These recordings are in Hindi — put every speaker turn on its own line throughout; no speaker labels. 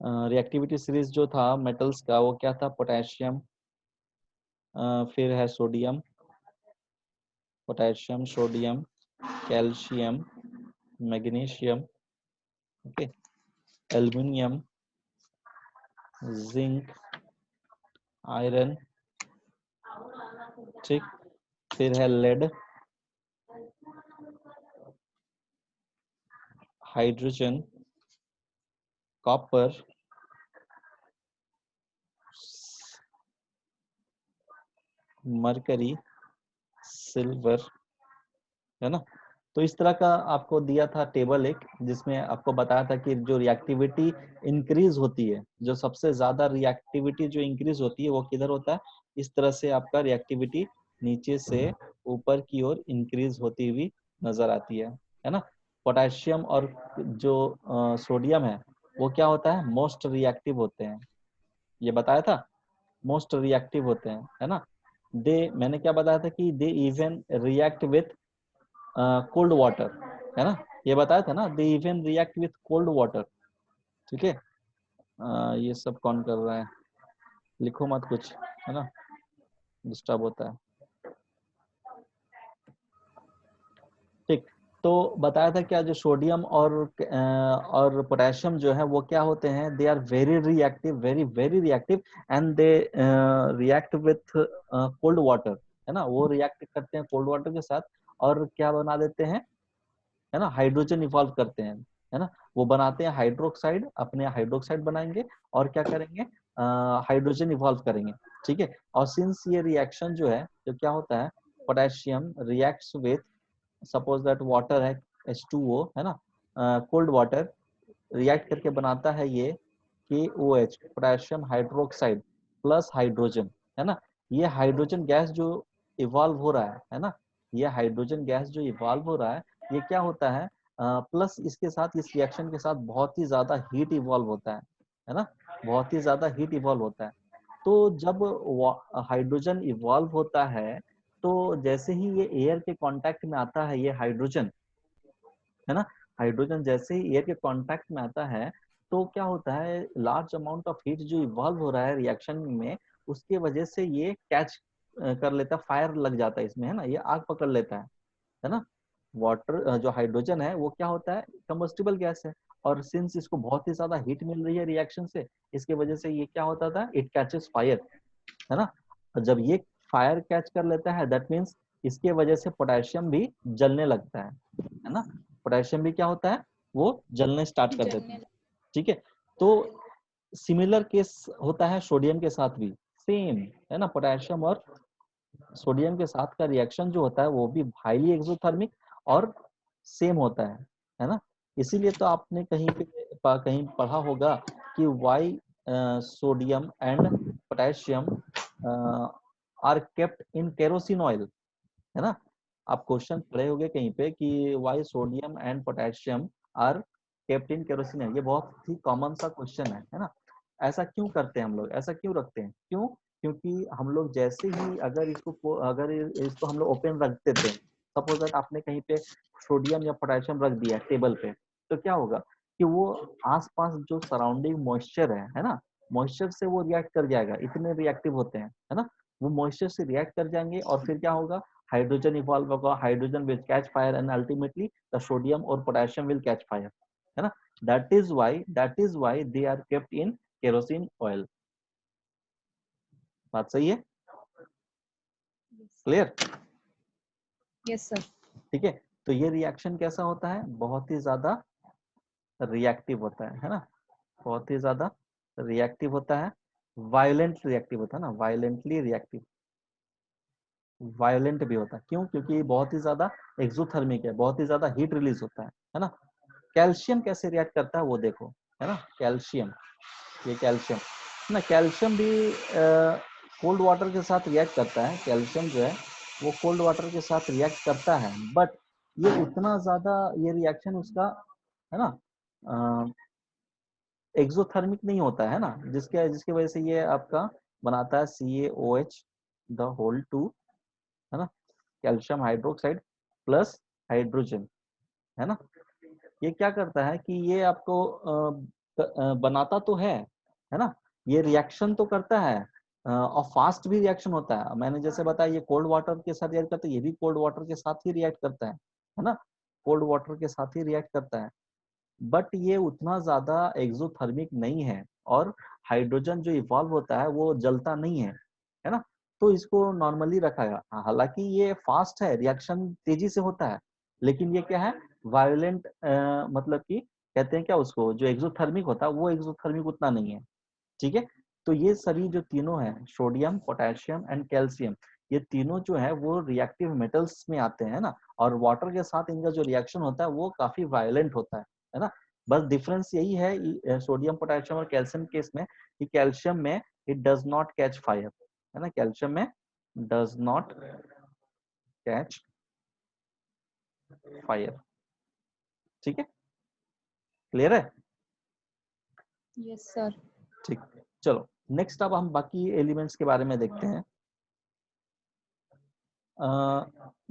रिएक्टिविटी सीरीज जो था मेटल्स का वो क्या था, पोटेशियम, फिर है sodium, potassium, sodium, calcium, magnesium, okay, aluminium, zinc, iron, ठीक, फिर है lead, hydrogen, copper, mercury, silver, है ना। तो इस तरह का आपको दिया था टेबल एक, जिसमें आपको बताया था कि जो रिएक्टिविटी इंक्रीज होती है, जो सबसे ज्यादा रिएक्टिविटी जो इंक्रीज होती है वो किधर होता है, इस तरह से आपका रिएक्टिविटी नीचे से ऊपर की ओर इंक्रीज होती हुई नजर आती है ना। पोटेशियम और जो सोडियम है वो क्या होता है, मोस्ट रिएक्टिव होते हैं, ये बताया था, मोस्ट रिएक्टिव होते हैं, है ना। मैंने क्या बताया था कि they even react with cold water, है ना, ये बताया था ना, they even react with cold water, ठीक है। ये सब कौन कर रहा है, लिखो मत कुछ, है ना, डिस्टर्ब होता है, ठीक। तो बताया था क्या, जो सोडियम और पोटेशियम जो है वो क्या होते हैं, they are very reactive, very very reactive, and they react with cold water, है ना, वो रिएक्ट करते हैं कोल्ड वाटर के साथ, और क्या बना देते हैं, है ना, हाइड्रोजन इवॉल्व करते हैं, है ना, वो बनाते हैं हाइड्रोक्साइड, अपने हाइड्रोक्साइड बनाएंगे और क्या करेंगे, हाइड्रोजन इवॉल्व करेंगे, ठीक है। और सिंस ये रिएक्शन जो है, तो क्या होता है, potassium reacts with, suppose that water है H2O, है ना, कोल्ड वाटर रिएक्ट करके बनाता है ये KOH, potassium hydroxide plus hydrogen, है ना। ये हाइड्रोजन गैस जो इवॉल्व हो रहा है ना, ये हाइड्रोजन गैस जो इवॉल्व हो रहा है, ये क्या होता है, प्लस इसके साथ, इस रिएक्शन के साथ बहुत ही ज्यादा हीट इवॉल्व होता है ना, बहुत ही ज्यादा हीट इवॉल्व होता है। तो जब हाइड्रोजन इवॉल्व होता है, तो जैसे ही ये एयर के कांटेक्ट में आता है, ये हाइड्रोजन, है ना, हाइड्रोजन जैसे ही एयर के कांटेक्ट में आता है, तो क्या होता है, लार्ज अमाउंट ऑफ हीट जो इवॉल्व हो रहा है रिएक्शन में, उसके वजह से ये कैच कर लेता है, फायर लग जाता है इसमें, है ना, ये आग पकड़ लेता है ना। वाटर जो हाइड्रोजन है वो क्या होता है, कंबस्टिबल गैस है, और सिंस इसको बहुत ही ज्यादा हीट मिल रही है रिएक्शन से, इसके वजह से ये क्या होता था, इट कैचेस फायर, है ना। जब ये फायर कैच कर लेता है, दैट मीन्स इसके वजह से पोटेशियम भी जलने लगता है ना, पोटेशियम भी क्या होता है, वो जलने स्टार्ट कर देता है, ठीक है। तो सिमिलर केस होता है सोडियम के साथ भी, सेम, है ना, पोटेशियम और सोडियम के साथ का रिएक्शन जो होता है वो भी हाईली एक्सोथर्मिक और सेम होता है ना। इसीलिए तो आपने कहीं पढ़ा होगा कि why sodium and potassium are kept in kerosene oil, है ना। आप क्वेश्चन पढ़े होंगे कहीं पे कि why sodium and potassium are kept in kerosene oil, ये बहुत ही कॉमन सा क्वेश्चन है ना। ऐसा क्यों करते हैं हम लोग, ऐसा क्यों रखते हैं, क्यों, क्योंकि हम लोग जैसे ही अगर इसको हम लोग ओपन रख देते हैं, सपोज दैट आपने कहीं पे सोडियम या पोटेशियम रख दिया टेबल पे, तो क्या होगा कि वो आसपास जो सराउंडिंग मॉइस्चर है ना, मॉइस्चर से वो रिएक्ट कर जाएगा, इतने रिएक्टिव होते हैं, है ना, वो मॉइस्चर से रिएक्ट कर जाएंगे, और फिर क्या होगा, हाइड्रोजन इवॉल्व होगा, hydrogen will catch fire, and ultimately the sodium और पोटेशियम विल कैच फायर, है ना। That is why they are kept in kerosene oil. बात सही है, क्लियर,
यस सर।
ठीक है। तो ये रिएक्शन कैसा होता है, बहुत ही ज्यादा रिएक्टिव होता है ना, बहुत ही ज्यादा रिएक्टिव होता है, वायलेंट रिएक्टिव होता है ना, वायलेंटली रिएक्टिव, वायलेंट भी होता है, क्यों, क्योंकि बहुत ही ज्यादा एक्सोथर्मिक है, बहुत ही ज्यादा हीट रिलीज होता है ना। कैल्शियम कैसे रिएक्ट करता है वो देखो, है ना, कैल्शियम, ये कैल्शियम है ना, कैल्शियम भी कोल्ड वाटर के साथ रिएक्ट करता है, कैल्शियम जो है वो कोल्ड वाटर के साथ रिएक्ट करता है, बट ये उतना ज्यादा, ये रिएक्शन उसका, है ना, एक्सोथर्मिक नहीं होता है ना, जिसके जिसकी वजह से ये आपका बनाता है CaOH द होल टू, है ना, कैल्शियम हाइड्रोक्साइड प्लस हाइड्रोजन, है ना। ये क्या करता है कि ये आपको बनाता तो है ना, ये रिएक्शन तो करता है और फास्ट भी रिएक्शन होता है। मैंने जैसे बताया ये कोल्ड वाटर के साथ रिएक्ट करता है, ये भी कोल्ड वाटर के साथ ही रिएक्ट करता है ना, कोल्ड वाटर के साथ ही रिएक्ट करता है। बट ये उतना ज्यादा एक्सोथर्मिक नहीं है और हाइड्रोजन जो इवॉल्व होता है वो जलता नहीं है ना, तो इसको नॉर्मली रखा गया। हालांकि ये फास्ट है, रिएक्शन तेजी से होता है, लेकिन ये क्या है, वायलेंट, मतलब कि कहते हैं क्या उसको, जो एक्सोथर्मिक होता है वो एक्सोथर्मिक उतना नहीं है। ठीक है, तो ये सभी जो तीनों है, सोडियम, पोटेशियम एंड कैल्शियम, ये तीनों जो है वो रिएक्टिव मेटल्स में आते हैं ना, और वाटर के साथ इनका जो रिएक्शन होता है वो काफी वायलेंट होता है ना। बस डिफरेंस यही है सोडियम, पोटेशियम और कैल्शियम केस में, कि कैल्शियम में it does not catch fire, है ना, कैल्शियम में डज नॉट कैच फायर। ठीक है, क्लियर है?
Yes, sir.
ठीक, चलो नेक्स्ट अब हम बाकी एलिमेंट्स के बारे में देखते हैं।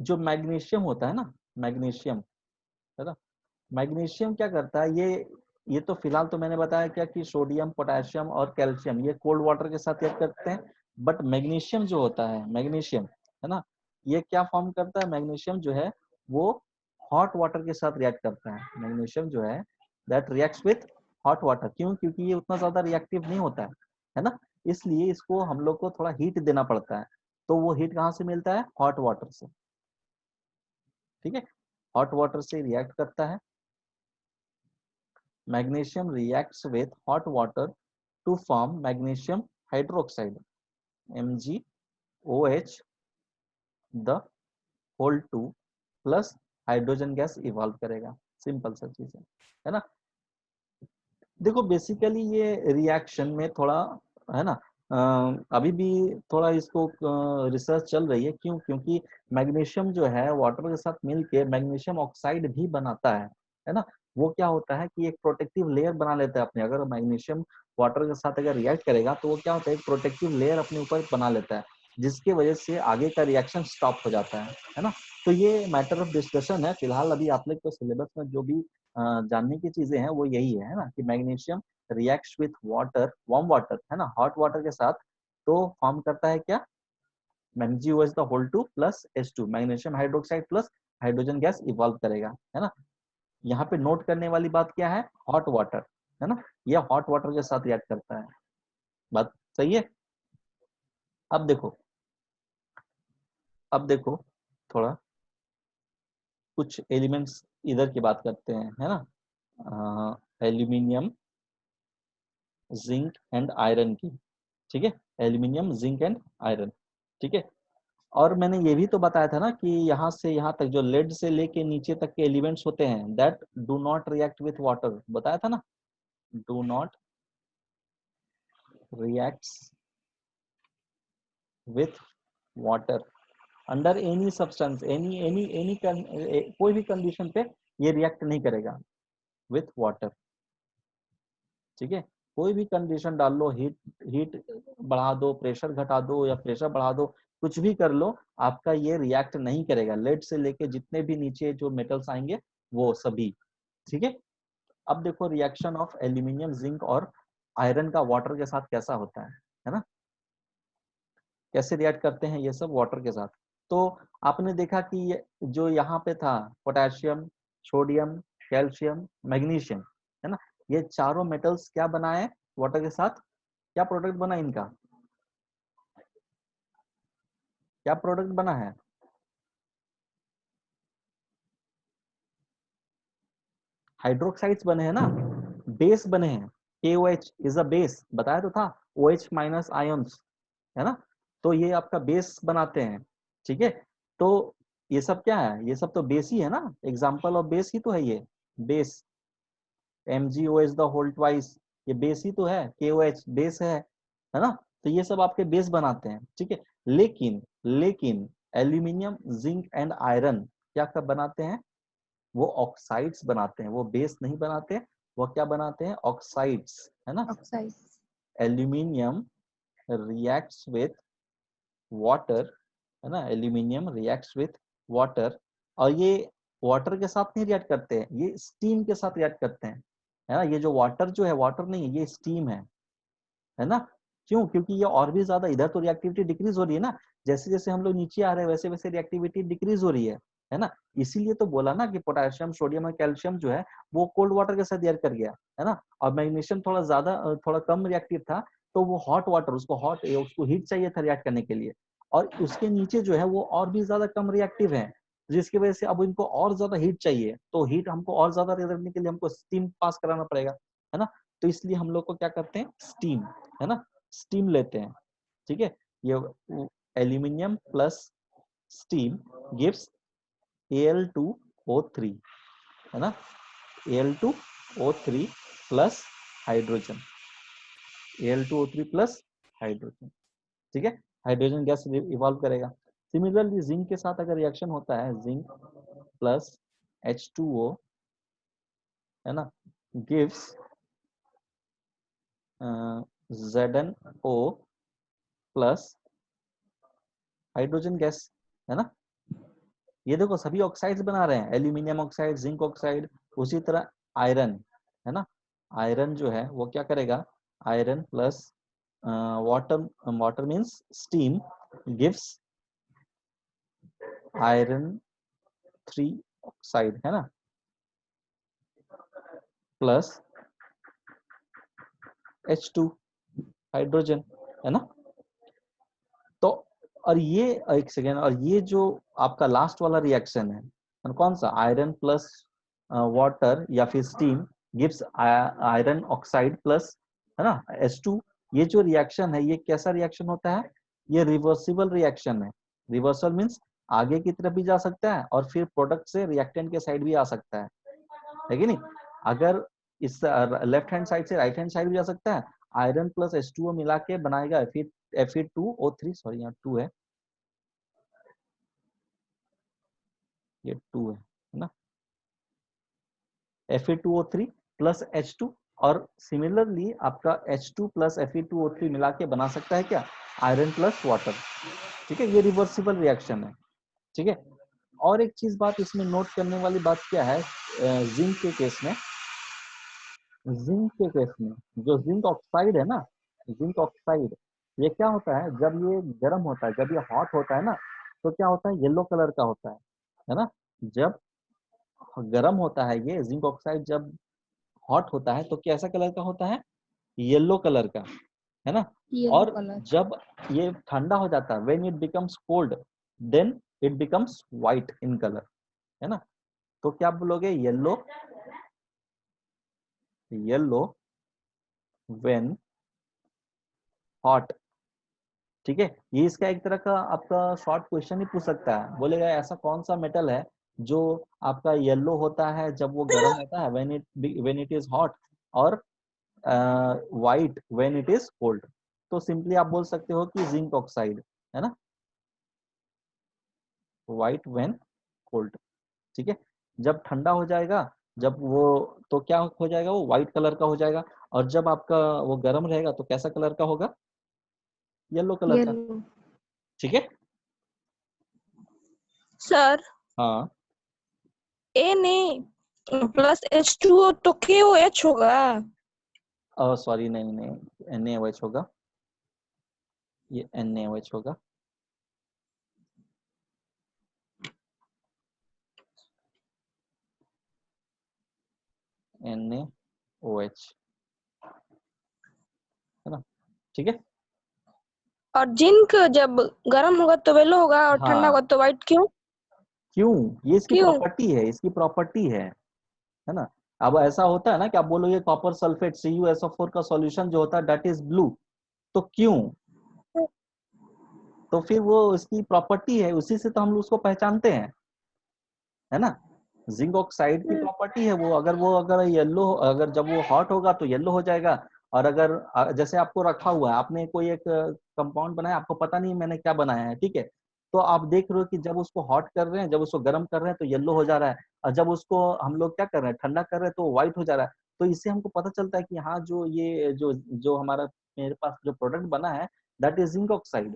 जो मैग्नीशियम होता है ना, मैग्नीशियम, है ना, मैग्नीशियम क्या करता है, ये तो फिलहाल तो मैंने बताया क्या कि सोडियम, पोटेशियम और कैल्शियम ये कोल्ड वाटर के साथ रिएक्ट करते हैं। बट मैग्नीशियम जो होता है, मैग्नीशियम, है ना, ये क्या फॉर्म करता है, मैग्नीशियम जो है वो हॉट वाटर के साथ रिएक्ट करता है। मैग्नीशियम जो है that reacts with hot water. क्यों? क्योंकि ये उतना ज्यादा रिएक्टिव नहीं होता है ना, इसलिए इसको हम लोग को थोड़ा हीट देना पड़ता है। तो वो हीट कहाँ से मिलता है, हॉट वाटर से। ठीक है, हॉट वाटर से रिएक्ट करता है। Magnesium reacts with hot water to form magnesium hydroxide, MgOH, the whole 2 plus hydrogen gas evolve करेगा। सिंपल सा चीज है ना। देखो बेसिकली ये रिएक्शन में थोड़ा, है ना, अभी भी थोड़ा इसको रिसर्च चल रही है। क्यों? क्योंकि मैग्नीशियम जो है वाटर के साथ मिलके मैग्नीशियम ऑक्साइड भी बनाता है ना। वो क्या होता है कि एक प्रोटेक्टिव लेयर बना लेता है अपने, अगर मैग्नीशियम वाटर के साथ अगर रिएक्ट करेगा तो वो क्या होता है, एक प्रोटेक्टिव लेयर अपने ऊपर बना लेता है, जिसकी वजह से आगे का रिएक्शन स्टॉप हो जाता है ना। तो ये मैटर ऑफ डिस्कशन है फिलहाल। अभी आप लोग को सिलेबस में जो भी जानने की चीजें हैं वो यही है ना, कि magnesium reacts with water, warm water, है ना, हॉट वाटर के साथ, तो फॉर्म करता है क्या, MgOH the whole 2 plus H2, magnesium hydroxide plus hydrogen gas evolve करेगा, है ना। यहाँ पे नोट करने वाली बात क्या है, हॉट वाटर, है ना, यह हॉट वाटर के साथ रिएक्ट करता है। बात सही है? अब देखो, अब देखो थोड़ा कुछ एलिमेंट्स इधर की बात करते हैं, है ना, एल्यूमिनियम, जिंक एंड आयरन की। ठीक है, एल्यूमिनियम, जिंक एंड आयरन। ठीक है, और मैंने ये भी तो बताया था ना कि यहाँ से यहाँ तक जो लेड से लेके नीचे तक के एलिमेंट्स होते हैं that do not react with water, बताया था ना, do not reacts with water under any substance, any any any कोई भी कंडीशन पे ये रिएक्ट नहीं करेगा विथ वाटर। ठीक है, कोई भी कंडीशन डाल लो, हीट हीट बढ़ा दो, प्रेशर घटा दो या प्रेशर बढ़ा दो, कुछ भी कर लो, आपका ये रिएक्ट नहीं करेगा। लेड से लेके जितने भी नीचे जो मेटल्स आएंगे वो सभी। ठीक है, अब देखो रिएक्शन ऑफ एल्यूमिनियम, जिंक और आयरन का वाटर के साथ कैसा होता है ना, कैसे रिएक्ट करते हैं ये सब वाटर के साथ। तो आपने देखा कि जो यहाँ पे था पोटेशियम, सोडियम, कैल्शियम, मैग्नीशियम, है ना, ये चारों मेटल्स क्या बनाए वाटर के साथ, क्या प्रोडक्ट बना इनका, क्या प्रोडक्ट बना है, हाइड्रोक्साइड्स बने हैं ना, बेस बने हैं। KOH इज अ बेस, बताया तो था, OH माइनस आयंस, है ना, तो ये आपका बेस बनाते हैं। ठीक है, तो ये सब क्या है, ये सब तो बेस ही है ना, एग्जाम्पल ऑफ बेस ही तो है ये, base, MgOH the whole twice, ये बेस ही तो है, KOH बेस है ना, तो ये सब आपके बेस बनाते हैं। ठीक है, लेकिन लेकिन एल्यूमिनियम, जिंक एंड आयरन क्या कब बनाते हैं, वो ऑक्साइड्स बनाते हैं, वो बेस नहीं बनाते, वो क्या बनाते हैं, ऑक्साइड्स, है ना।
Oxides.
Aluminium reacts with water, है ना, एल्यूमिनियम रिएक्ट्स विथ वाटर, और ये वाटर के साथ नहीं रिएक्ट करते हैं, ये स्टीम के साथ रिएक्ट करते हैं। है ना। ये जो वाटर जो है, वाटर नहीं है, ये स्टीम है ना। क्यों? क्योंकि ये और भी ज्यादा, इधर तो रिएक्टिविटी डिक्रीज हो रही है ना, जैसे जैसे हम लोग नीचे आ रहे हैं वैसे वैसे रिएक्टिविटी डिक्रीज हो रही है ना। इसीलिए तो बोला ना कि पोटेशियम, सोडियम और कैल्शियम जो है वो कोल्ड वाटर के साथ रिएक्ट कर गया, है ना। और मैग्नीशियम थोड़ा ज्यादा, थोड़ा कम रिएक्टिव था, तो वो हॉट वाटर, उसको हीट चाहिए था रिएक्ट करने के लिए, और उसके नीचे जो है वो और भी ज्यादा कम रिएक्टिव है, जिसकी वजह से अब इनको और ज्यादा हीट चाहिए, तो हीट हमको और ज्यादा करने के लिए हमको स्टीम पास कराना पड़ेगा, है ना। तो इसलिए हम लोग को क्या करते हैं, स्टीम, है ना, स्टीम लेते हैं, ठीक है। ये aluminium plus steam gives Al2O3, है ना, Al2O3 plus hydrogen, Al2O3 plus hydrogen, ठीक है। हाइड्रोजन गैस इवॉल्व करेगा। सिमिलरली जिंक के साथ अगर रिएक्शन होता है, जिंक प्लस H2O, है ना, gives ZnO plus hydrogen gas, है ना। ये देखो सभी ऑक्साइड्स बना रहे हैं, एल्यूमिनियम ऑक्साइड, जिंक ऑक्साइड, उसी तरह आयरन, है ना। आयरन जो है वो क्या करेगा, iron plus water, water means steam, gives iron 3 oxide, है ना, प्लस H2 हाइड्रोजन, है ना। तो और ये, एक सेकेंड, और ये जो आपका लास्ट वाला रिएक्शन है, कौन सा, आयरन प्लस वाटर या फिर steam gives iron oxide plus, है ना, H2, ये जो रिएक्शन है ये कैसा रिएक्शन होता है, ये रिवर्सिबल रिएक्शन है। रिवर्सल मींस आगे की तरफ भी जा सकता है और फिर प्रोडक्ट से रिएक्टेंट के साइड भी आ सकता है कि नहीं। अगर इस लेफ्ट हैंड साइड से राइट हैंड साइड भी जा सकता है। आयरन प्लस H2O मिला के बनाएगा फिर Fe2O3, सॉरी यहाँ 2 है, ये 2 है ना, Fe2O3 प्लस H2, और सिमिलरली आपका H2 प्लस Fe2O3 मिला के बना सकता है क्या, आयरन प्लस वाटर, ठीक है। ये रिवर्सिबल रिएक्शन है, ठीक है। और एक चीज बात इसमें नोट करने वाली बात क्या है, जिंक के केस में, जिंक के केस में जो जिंक ऑक्साइड है ना, जिंक ऑक्साइड, ये क्या होता है, जब ये गर्म होता है, जब ये हॉट होता है ना, तो क्या होता है, येलो कलर का होता है ना। जब गर्म होता है ये जिंक ऑक्साइड, जब हॉट होता है तो कैसा कलर का होता है, येलो कलर का, है ना।
येलो
और
कलर।
जब ये ठंडा हो जाता है, when it becomes cold, then it becomes white in colour, है ना। तो क्या बोलोगे, येलो, येलो व्हेन हॉट, ठीक है। ये इसका एक तरह का आपका शॉर्ट क्वेश्चन ही पूछ सकता है, बोलेगा ऐसा कौन सा मेटल है जो आपका येलो होता है जब वो गर्म होता है, व्हेन इट इज हॉट, और white when it is cold. तो सिंपली आप बोल सकते हो कि जिंक ऑक्साइड, है ना, व्हाइट व्हेन कोल्ड, ठीक है। जब ठंडा हो जाएगा, जब वो, तो क्या हो जाएगा, वो व्हाइट कलर का हो जाएगा, और जब आपका वो गर्म रहेगा तो कैसा कलर का होगा, येलो कलर का,
येलो।
ठीक है।
सर
हाँ,
ए नहीं प्लस H2O तो KOH होगा।
सॉरी, नहीं नहीं, NaOH होगा, ये NaOH होगा, NaOH, है ना, ठीक है।
और जिंक जब गर्म होगा तो येलो होगा और ठंडा होगा
हाँ,
तो व्हाइट, क्यों?
क्यों, ये इसकी
क्यों?
प्रॉपर्टी है, इसकी प्रॉपर्टी है ना। अब ऐसा होता है ना कि आप बोलोगे कॉपर सल्फेट CuSO4 का सॉल्यूशन जो होता है दैट इज ब्लू, तो क्यों, तो फिर वो इसकी प्रॉपर्टी है, उसी से तो हम उसको पहचानते हैं, है ना। जिंक ऑक्साइड की प्रॉपर्टी है वो, अगर येलो, अगर जब वो हॉट होगा तो येलो हो जाएगा, और अगर जैसे आपको रखा हुआ है, आपने कोई एक कंपाउंड बनाया, आपको पता नहीं मैंने क्या बनाया है, ठीक है, तो आप देख रहे हो कि जब उसको हॉट कर रहे हैं, जब उसको गर्म कर रहे हैं तो येलो हो जा रहा है, और जब उसको हम लोग क्या कर रहे हैं, ठंडा कर रहे हैं तो व्हाइट हो जा रहा है। तो इससे हमको पता चलता है कि हाँ, जो ये जो हमारा मेरे पास जो प्रोडक्ट बना है दैट इज जिंक ऑक्साइड,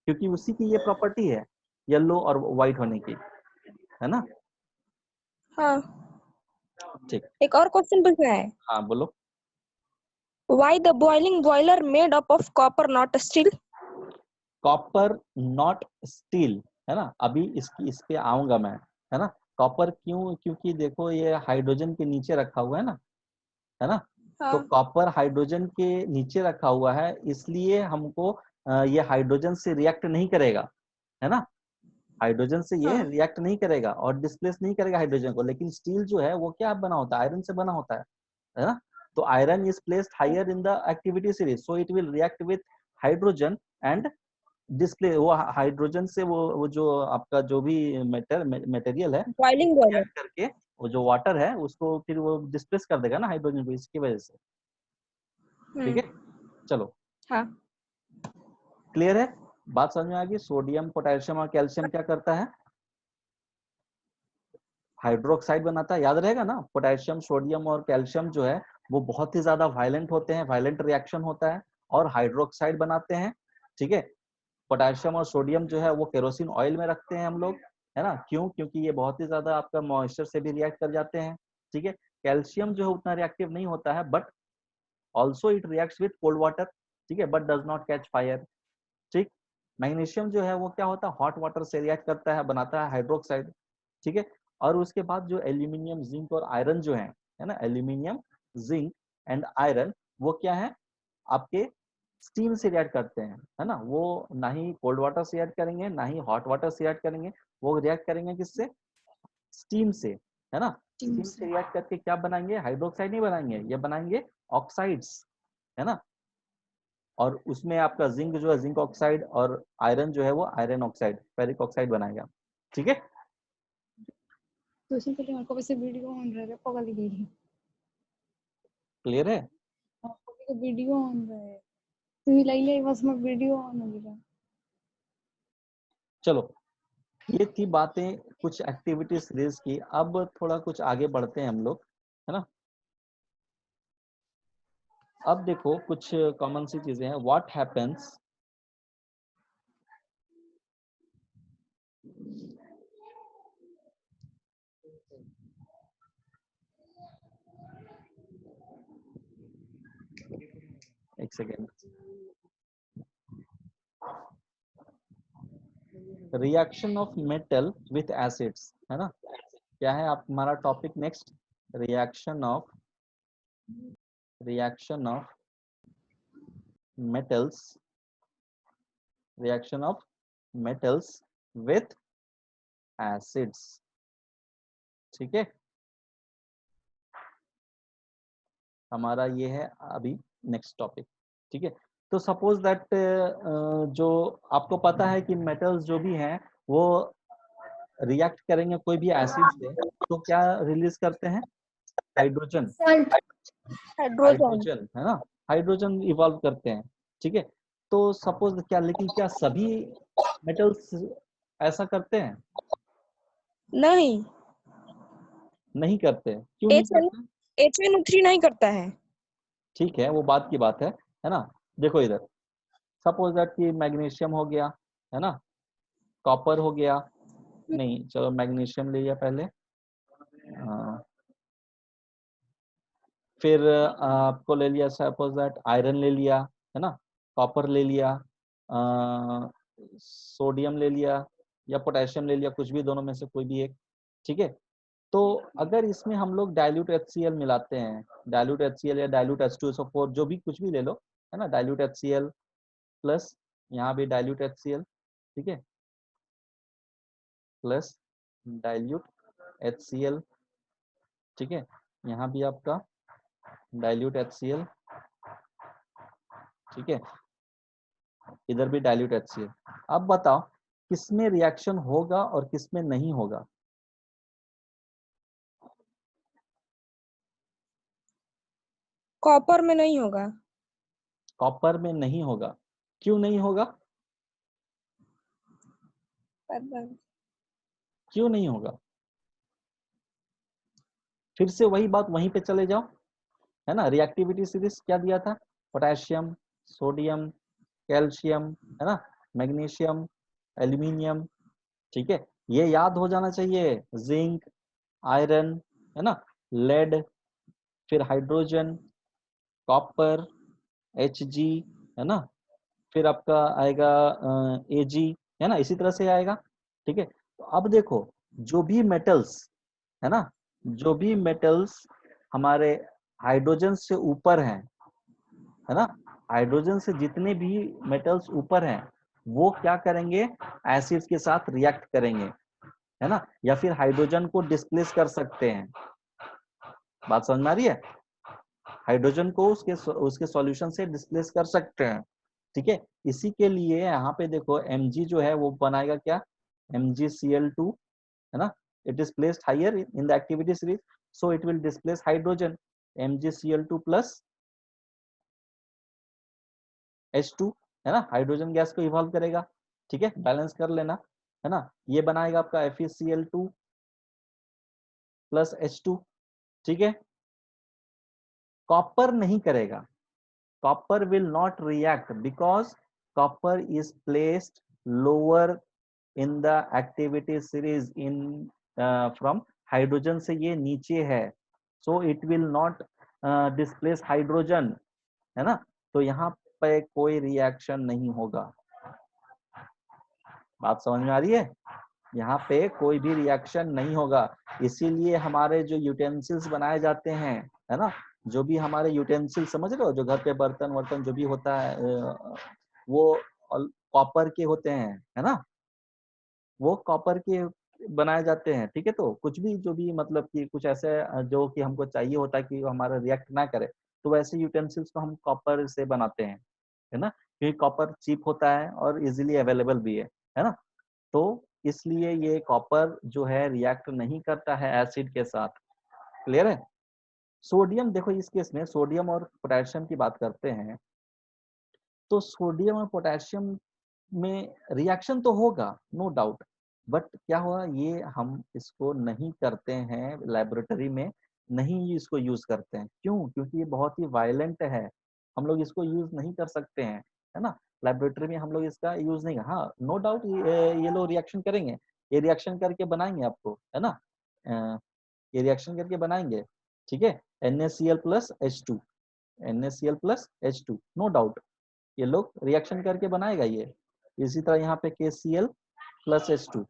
क्योंकि उसी की ये प्रॉपर्टी है, येलो और व्हाइट होने की, है ना।
हाँ
ठीक,
एक और क्वेश्चन पूछना है।
हाँ बोलो।
Why the boiling boiler made up of copper not steel?
Copper not steel, है ना, अभी इस पे आऊंगा मैं, है ना। कॉपर क्यों, क्योंकि देखो ये हाइड्रोजन के नीचे रखा हुआ है ना। तो
हाँ
कॉपर हाइड्रोजन के नीचे रखा हुआ है, इसलिए हमको ये हाइड्रोजन से रिएक्ट नहीं करेगा, है ना। हाइड्रोजन से ये
हाँ
रिएक्ट नहीं करेगा और डिस्प्लेस नहीं करेगा हाइड्रोजन को। लेकिन स्टील जो है वो क्या बना होता है, आयरन से बना होता है ना। तो iron is placed higher in the activity series, so it will react with hydrogen and display, वो हाइड्रोजन से वो जो आपका जो भी मटेरियल है
बॉइलिंग बॉयलर।
रिएक्ट करके वो जो वाटर है उसको फिर वो डिस्प्लेस कर देगा ना हाइड्रोजन को, इसकी वजह से। ठीक है, चलो
हाँ
क्लियर है, बात समझ में आ गई। सोडियम पोटेशियम और कैल्शियम क्या करता है, हाइड्रोक्साइड बनाता है, याद रहेगा ना। पोटेशियम सोडियम और कैल्शियम जो है वो बहुत ही ज्यादा वायलेंट होते हैं, वायलेंट रिएक्शन होता है और हाइड्रोक्साइड बनाते हैं। ठीक है, पोटेशियम और सोडियम जो है वो केरोसिन ऑयल में रखते हैं हम लोग, है ना। क्यों, क्योंकि ये बहुत ही ज्यादा आपका मॉइस्चर से भी रिएक्ट कर जाते हैं। ठीक है, कैल्शियम जो है उतना रिएक्टिव नहीं होता है, but also it reacts with cold water, ठीक है, but does not catch fire. ठीक, मैग्नीशियम जो है वो क्या होता है, हॉट वाटर से रिएक्ट करता है, बनाता है हाइड्रोक्साइड। ठीक है, और उसके बाद जो एल्यूमिनियम जिंक और आयरन जो है ना, एल्यूमिनियम जिंक एंड आयरन, वो क्या है आपके स्टीम से रिएक्ट करते हैं, है ना। वो ना ही कोल्ड वाटर से रिएक्ट करेंगे ना ही हॉट वाटर से रिएक्ट करेंगे, वो रिएक्ट करेंगे किससे, स्टीम से, है ना।
टीम
स्टीम
से।
से रिएक्ट करके क्या बनाएंगे, हाइड्रोक्साइड नहीं बनाएंगे, ये बनाएंगे ऑक्साइड्स, है ना। और उसमें आपका जिंक जो है जिंक ऑक्साइड और आयरन जो है वो आयरन ऑक्साइड, फेरिक ऑक्साइड बनाएगा। ठीक है,
तो उससे पहले मेरे को वैसे वीडियो ऑन रहा है, पगल गई।
क्लियर है।
आपको वीडियो ऑन रहा है, तू लाई लाई बस में वीडियो ऑन हो गया।
चलो ये थी बातें कुछ एक्टिविटी सीरीज की। अब थोड़ा कुछ आगे बढ़ते हैं हम लोग, है ना। अब देखो कुछ कॉमन सी चीजें हैं। व्हाट हैपेंस, एक second, reaction of metal with acids, है ना। क्या है आप हमारा topic next, reaction of metals, reaction of metals with acids. ठीक है, हमारा ये है अभी नेक्स्ट टॉपिक। ठीक है, तो सपोज दैट जो आपको पता है कि मेटल्स जो भी हैं वो रिएक्ट करेंगे कोई भी एसिड से, तो क्या रिलीज करते हैं, हाइड्रोजन,
हाइड्रोजन।
हाइड्रोजन, है ना, हाइड्रोजन इवॉल्व करते हैं। ठीक है, तो सपोज क्या, लेकिन क्या सभी मेटल्स ऐसा करते हैं,
नहीं,
नहीं करते, क्यों नहीं करते।
HNO3 नहीं करता है।
ठीक है, वो बात की बात है ना। देखो इधर, सपोज दैट कि मैग्नीशियम हो गया, है ना, कॉपर हो गया, नहीं चलो मैग्नीशियम ले लिया पहले, फिर आपको ले लिया सपोज दैट आयरन ले लिया, है ना, कॉपर ले लिया, सोडियम ले लिया या पोटेशियम ले लिया, कुछ भी दोनों में से कोई भी एक। ठीक है, तो अगर इसमें हम लोग डाइल्यूट HCl मिलाते हैं, डाइल्यूट HCl या डाइल्यूट H2SO4 जो भी कुछ भी ले लो, है ना, डाइल्यूट HCl प्लस यहाँ भी डाइल्यूट HCl, ठीक है, प्लस डाइल्यूट HCl, ठीक है, यहाँ भी आपका डाइल्यूट HCl, ठीक है, इधर भी डाइल्यूट HCl। अब बताओ किसमें रिएक्शन होगा और किसमें नहीं होगा।
कॉपर में नहीं होगा।
कॉपर में नहीं होगा, क्यों नहीं होगा, क्यों नहीं होगा, फिर से वही बात वहीं पे चले जाओ, है ना। रिएक्टिविटी सीरीज क्या दिया था, पोटेशियम, सोडियम, कैल्शियम, है ना, मैग्नीशियम, एल्यूमिनियम। ठीक है, ये याद हो जाना चाहिए, जिंक, आयरन, है ना। लेड, फिर हाइड्रोजन, कॉपर, Hg, है ना, फिर आपका आएगा Ag, है ना, इसी तरह से आएगा। ठीक है, तो अब देखो जो भी मेटल्स, है ना, जो भी मेटल्स हमारे हाइड्रोजन से ऊपर हैं, है ना, हाइड्रोजन से जितने भी मेटल्स ऊपर हैं वो क्या करेंगे, एसिड्स के साथ रिएक्ट करेंगे, है ना, या फिर हाइड्रोजन को डिस्प्लेस कर सकते हैं। बात समझ में आ रही है? हाइड्रोजन को उसके सॉल्यूशन से डिस्प्लेस कर सकते हैं। ठीक है, इसी के लिए यहाँ पे देखो Mg जो है वो बनाएगा क्या, MgCl2, है ना, it is placed higher in the activity series, so it will displace hydrogen, MgCl2 plus H2, है ना, हाइड्रोजन गैस को इवॉल्व करेगा। ठीक है, बैलेंस कर लेना, है ना, ये बनाएगा आपका FeCl2 प्लस H2। ठीक है, कॉपर नहीं करेगा, copper will not react because copper is placed lower in the activity series in from hydrogen से ये नीचे है, so it will not displace hydrogen, है ना, तो यहाँ पे कोई रिएक्शन नहीं होगा। बात समझ में आ रही है? यहाँ पे कोई भी रिएक्शन नहीं होगा। इसीलिए हमारे जो यूटेंसिल्स बनाए जाते हैं, है ना, जो भी हमारे यूटेंसिल समझ रहे हो, जो घर पे बर्तन वर्तन जो भी होता है वो कॉपर के होते हैं, है ना, वो कॉपर के बनाए जाते हैं। ठीक है, तो कुछ भी जो भी मतलब कि कुछ ऐसे जो कि हमको चाहिए होता है कि हमारा रिएक्ट ना करे, तो वैसे यूटेंसिल्स को हम कॉपर से बनाते हैं, है ना, क्योंकि कॉपर चीप होता है और इजीली अवेलेबल भी है ना, तो इसलिए ये कॉपर जो है रिएक्ट नहीं करता है एसिड के साथ। क्लियर है? सोडियम, देखो इस केस में सोडियम और पोटेशियम की बात करते हैं, तो सोडियम और पोटेशियम में रिएक्शन तो होगा, नो डाउट, बट क्या हुआ, ये हम इसको नहीं करते हैं लेबोरेटरी में, नहीं इसको यूज करते हैं। क्यों? क्योंकि ये बहुत ही वायलेंट है, हम लोग इसको यूज नहीं कर सकते हैं, है ना, लेबोरेटरी में हम लोग इसका यूज नहीं। हाँ, नो डाउट ये लोग रिएक्शन करेंगे, ये रिएक्शन करके बनाएंगे आपको, है ना, ये रिएक्शन करके बनाएंगे। ठीक है, NaCl plus H2, NaCl plus H2, no doubt ये लोग रिएक्शन करके बनाएगा ये। इसी तरह यहाँ पे KCl प्लस H2,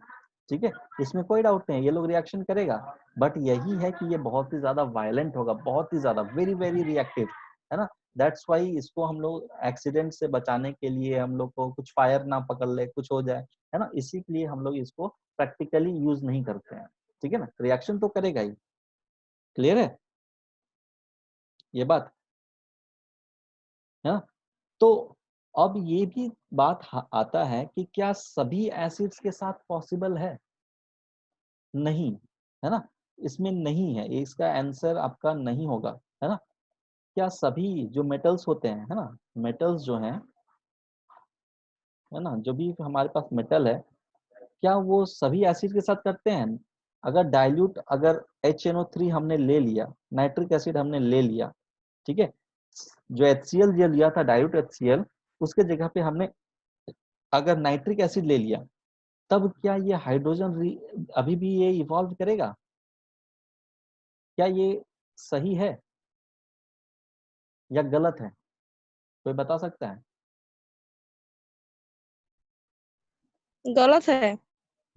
ठीक है, इसमें कोई डाउट नहीं है, ये लोग रिएक्शन करेगा, बट यही है कि ये बहुत ही ज्यादा वायलेंट होगा, बहुत ही ज्यादा, वेरी वेरी रिएक्टिव, है ना, दैट्स वाई इसको हम लोग एक्सीडेंट से बचाने के लिए, हम लोग को कुछ फायर ना पकड़ ले, कुछ हो जाए, है ना, इसी के लिए हम लोग इसको प्रैक्टिकली यूज नहीं करते हैं। ठीक है ना, रिएक्शन तो करेगा ही। क्लियर है ये बात? है ना, तो अब ये भी बात आता है कि क्या सभी एसिड्स के साथ पॉसिबल है? नहीं, है ना, इसमें नहीं है, इसका आंसर आपका नहीं होगा, है ना। क्या सभी जो मेटल्स होते हैं, है ना, मेटल्स जो हैं, है ना, जो भी हमारे पास मेटल है, क्या वो सभी एसिड के साथ करते हैं? अगर डाइल्यूट, अगर HNO3 हमने ले लिया, नाइट्रिक एसिड हमने ले लिया, ठीक है, जो HCl जो लिया था डाइल्यूट HCl, उसके जगह पे हमने अगर नाइट्रिक एसिड ले लिया, तब क्या ये हाइड्रोजन अभी भी ये इवॉल्व करेगा? क्या ये सही है या गलत है? कोई बता सकता है?
गलत है।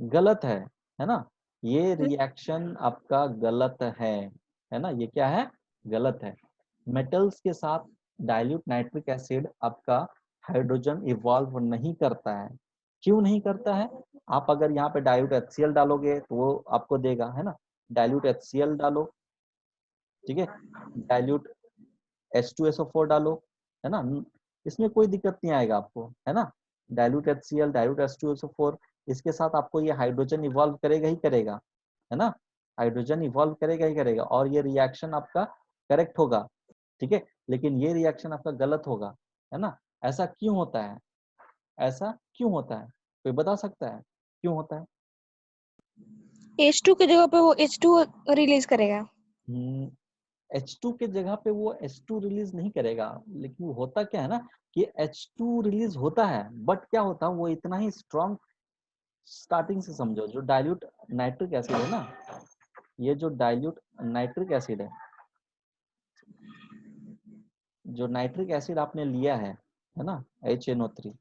गलत है ना, ये रिएक्शन आपका गलत है ना, ये क्या है, गलत है। मेटल्स के साथ डाइल्यूट नाइट्रिक एसिड आपका हाइड्रोजन इवॉल्व नहीं करता है। क्यों नहीं करता है? आप अगर यहाँ पे डाइल्यूट HCl डालोगे तो वो आपको देगा, है ना, डाइल्यूट HCl डालो, ठीक है, डाइल्यूट H2SO4 डालो, है ना, इसमें कोई दिक्कत नहीं आएगा आपको, है ना, डाइल्यूट HCl, डाइल्यूट H2SO4, इसके साथ आपको ये हाइड्रोजन इवॉल्व करेगा ही करेगा, है ना, हाइड्रोजन इवॉल्व करेगा ही करेगा, और ये रिएक्शन आपका करेक्ट होगा, ठीक है, लेकिन ये रिएक्शन आपका गलत होगा, है ना। ऐसा क्यों होता है? ऐसा क्यों होता है? कोई बता सकता है क्यों होता है?
H2 की जगह पे वो H2 रिलीज करेगा।
H2 के जगह पे वो H2 रिलीज नहीं करेगा, लेकिन वो होता क्या है ना कि H2 रिलीज होता है, बट क्या होता है, वो इतना ही स्ट्रॉन्ग, स्टार्टिंग से समझो, जो डाइल्यूट नाइट्रिक एसिड है ना, ये जो डाइल्यूट नाइट्रिक एसिड है, जो नाइट्रिक एसिड आपने लिया है ना, HNO3,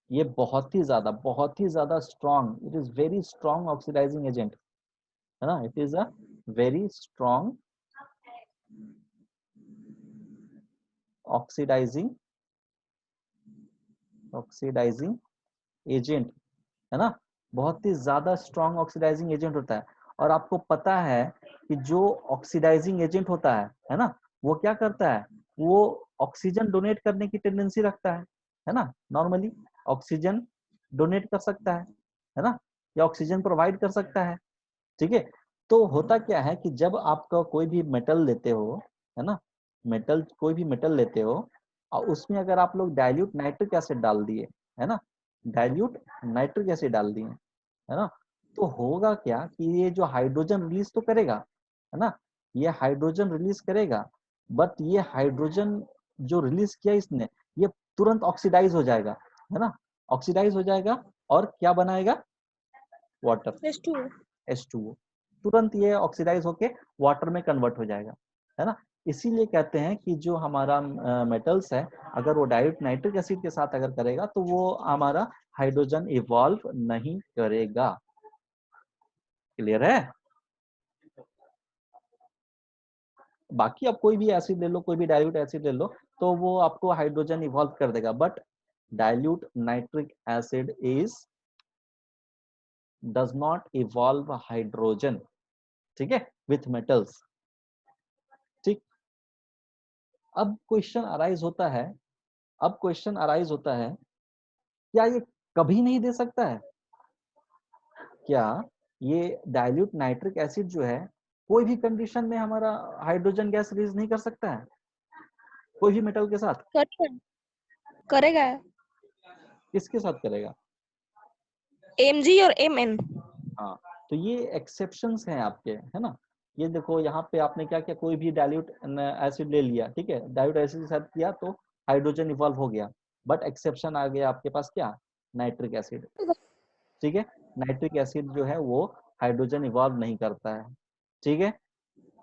ये बहुत ही ज्यादा strong, it is very strong oxidising agent, है ना, it is a very strong oxidising agent, है ना, बहुत ही ज्यादा स्ट्रॉन्ग ऑक्सीडाइजिंग एजेंट होता है। और आपको पता है कि जो ऑक्सीडाइजिंग एजेंट होता है ना, वो क्या करता है, वो ऑक्सीजन डोनेट करने की टेंडेंसी रखता है ना, नॉर्मली ऑक्सीजन डोनेट कर सकता है ना, या ऑक्सीजन प्रोवाइड कर सकता है, ठीक है। तो होता क्या है कि जब आपका कोई भी मेटल लेते हो, है ना, कोई भी मेटल लेते हो और उसमें अगर आप लोग डाइल्यूट नाइट्रिक एसिड डाल दिए, है ना, डाइल्यूट नाइट्रिक एसिड डाल दिए, है ना, तो होगा क्या कि ये जो हाइड्रोजन रिलीज तो करेगा, है ना, ये हाइड्रोजन रिलीज करेगा, बट ये हाइड्रोजन जो रिलीज किया इसने, ये तुरंत ऑक्सीडाइज हो जाएगा, है ना, ऑक्सीडाइज हो जाएगा और क्या बनाएगा, वाटर,
H2O।
H2O, तुरंत ये ऑक्सीडाइज होके वाटर में कन्वर्ट हो जाएगा, है ना। इसीलिए कहते हैं कि जो हमारा मेटल्स है, अगर वो डाइल्यूट नाइट्रिक एसिड के साथ अगर करेगा तो वो हमारा हाइड्रोजन इवॉल्व नहीं करेगा। क्लियर है? बाकी आप कोई भी एसिड ले लो, कोई भी डाइल्यूट एसिड ले लो, तो वो आपको हाइड्रोजन इवॉल्व कर देगा, but dilute nitric acid is does not evolve hydrogen, ठीक है, विथ मेटल्स, ठीक। अब क्वेश्चन अराइज होता है, क्या ये कभी नहीं दे सकता है? क्या ये डाइल्यूट नाइट्रिक एसिड जो है कोई भी कंडीशन में हमारा हाइड्रोजन गैस रिलीज नहीं कर सकता है, कोई भी मेटल के साथ?
करेगा।
किसके साथ करेगा?
Mg और Mn।
हाँ, तो ये एक्सेप्शंस हैं आपके, है ना। ये देखो यहाँ पे आपने क्या किया, कोई भी डाइल्यूट एसिड ले लिया, ठीक है, डाइल्यूट एसिड के साथ किया तो हाइड्रोजन इवॉल्व हो गया, बट एक्सेप्शन आ गया आपके पास, क्या, नाइट्रिक एसिड, ठीक है। नाइट्रिक एसिड जो है वो हाइड्रोजन इवॉल्व नहीं करता है, ठीक है।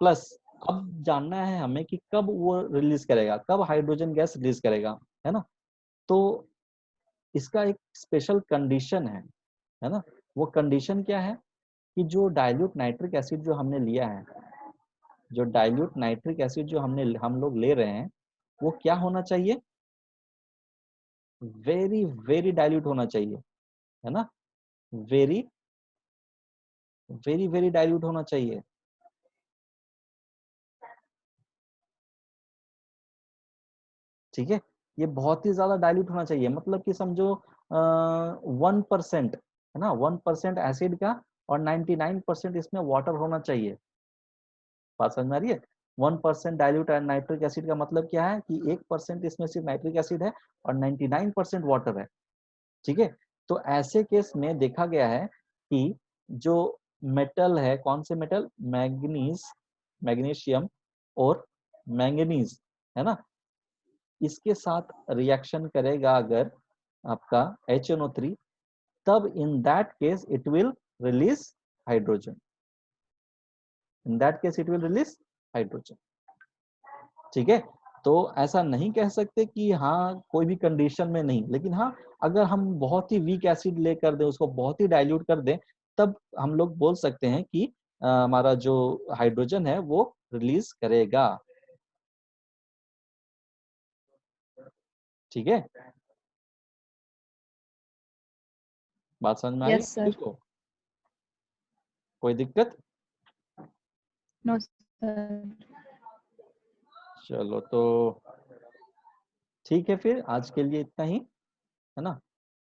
प्लस अब जानना है हमें कि कब वो रिलीज करेगा, कब हाइड्रोजन गैस रिलीज करेगा, है ना। तो इसका एक स्पेशल कंडीशन है ना। वो कंडीशन क्या है कि जो डाइल्यूट नाइट्रिक एसिड जो हमने लिया है, जो डाइल्यूट नाइट्रिक एसिड जो हम लोग ले रहे हैं, वो क्या होना चाहिए, वेरी वेरी डाइल्यूट होना चाहिए, है ना, वेरी वेरी वेरी डाइल्यूट होना चाहिए, ठीक है। ये बहुत ही ज्यादा डाइल्यूट होना चाहिए, मतलब कि समझो 1%, है ना, 1% एसिड का और 99% इसमें वाटर होना चाहिए। बात समझ में आ रही है? 1% डाइल्यूट नाइट्रिक एसिड का मतलब क्या है कि 1% इसमें सिर्फ नाइट्रिक एसिड है और 99% वाटर है, ठीक है। तो ऐसे केस में देखा गया है कि जो मेटल है, कौन से मेटल, मैग्नीशियम और मैंगनीज, है ना, इसके साथ रिएक्शन करेगा अगर आपका HNO3, तब in that case it will release hydrogen, ठीक है। तो ऐसा नहीं कह सकते कि हाँ कोई भी कंडीशन में नहीं, लेकिन हाँ अगर हम बहुत ही वीक एसिड लेकर दें, उसको बहुत ही डाइल्यूट कर दें, तब हम लोग बोल सकते हैं कि हमारा जो हाइड्रोजन है वो रिलीज करेगा, ठीक है। बात समझ में आ रही
यस
है
सर।
किसको? कोई दिक्कत?
No sir.
चलो तो ठीक है, फिर आज के लिए इतना ही, है ना।